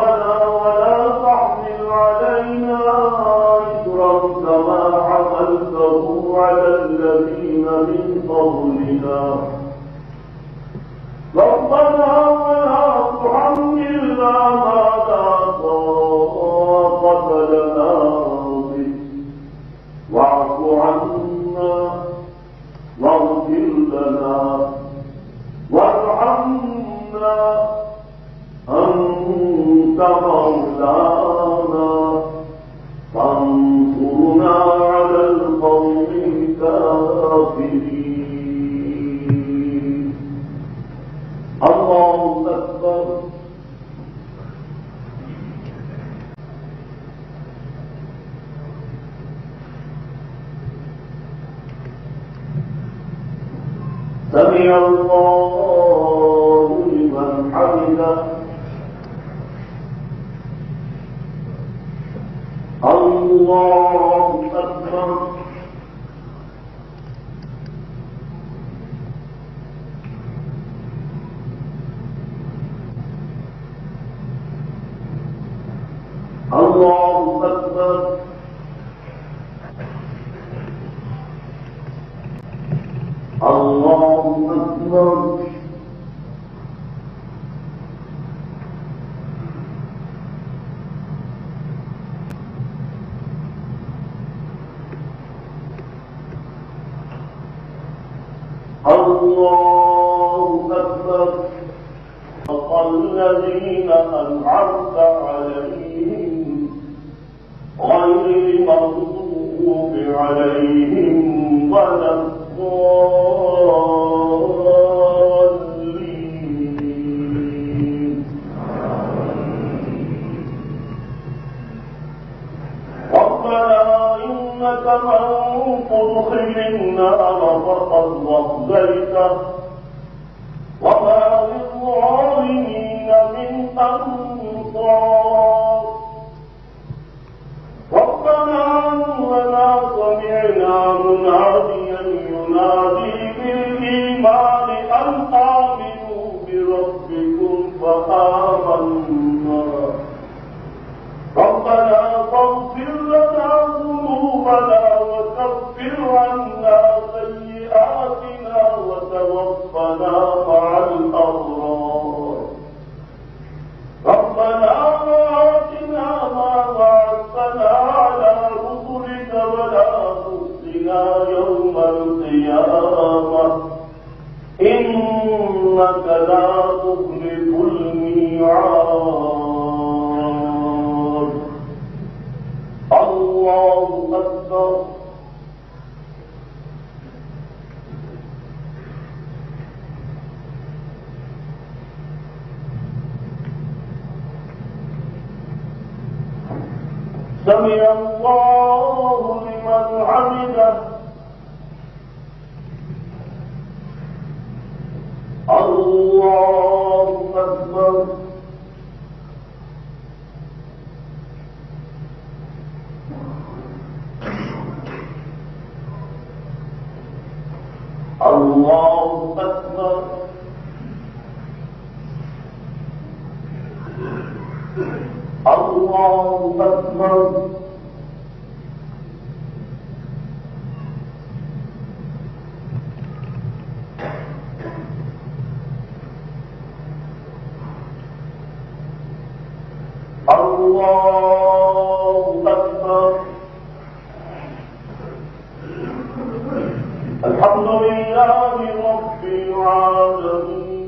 ربنا ولا تحمل علينا إصرا كما حملته على الذين من قبلنا ربنا ولا تحملنا ما لا طاقة لنا به واعف عنا واغفر لنا وارحمنا أنت مولانا فانصرنا على القوم الكافرين. الله أكبر. سمع الله لمن حمده. الله أكبر. الله أكبر. الله أكبر. الله أكبر. الذين أنعمت عليهم غير المغضوب عليهم ولا الضالين. ربنا إنك من تدخل النار فقد أخزيته وما للظالمين من أنصار. ربنا إننا سمعنا مناديا ينادي بالإيمان أن آمنوا بربكم فآمنا. ربنا فاغفر لنا ذنوبنا وكفر عنا سيئاتنا وتوفنا مع الأبرار. ربنا وآتنا ما وعدتنا على رسلك ولا تخزنا يوم القيامة إنك لا تخلف الميعاد. الله أكبر. سمع الله لمن حمده. الله أكبر. الله أكبر. الله أكبر. الله أكبر. الحمد لله رب العالمين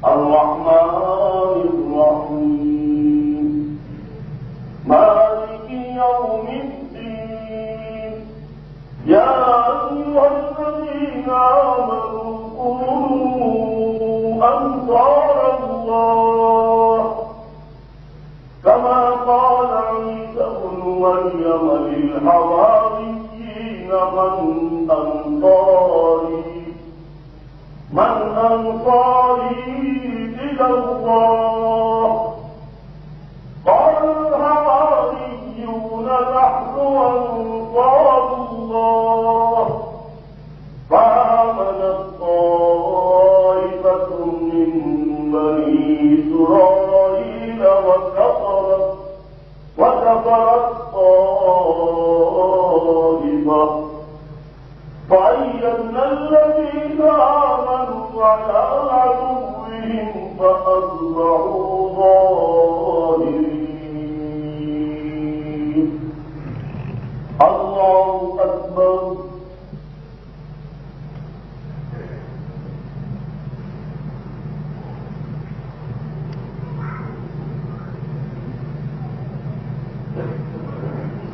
الرحمن الرحيم مالك يوم الدين. يا أيها الذين آمنوا كونوا أنصار الله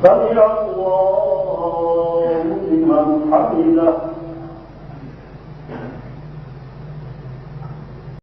سمع الله لمن حمده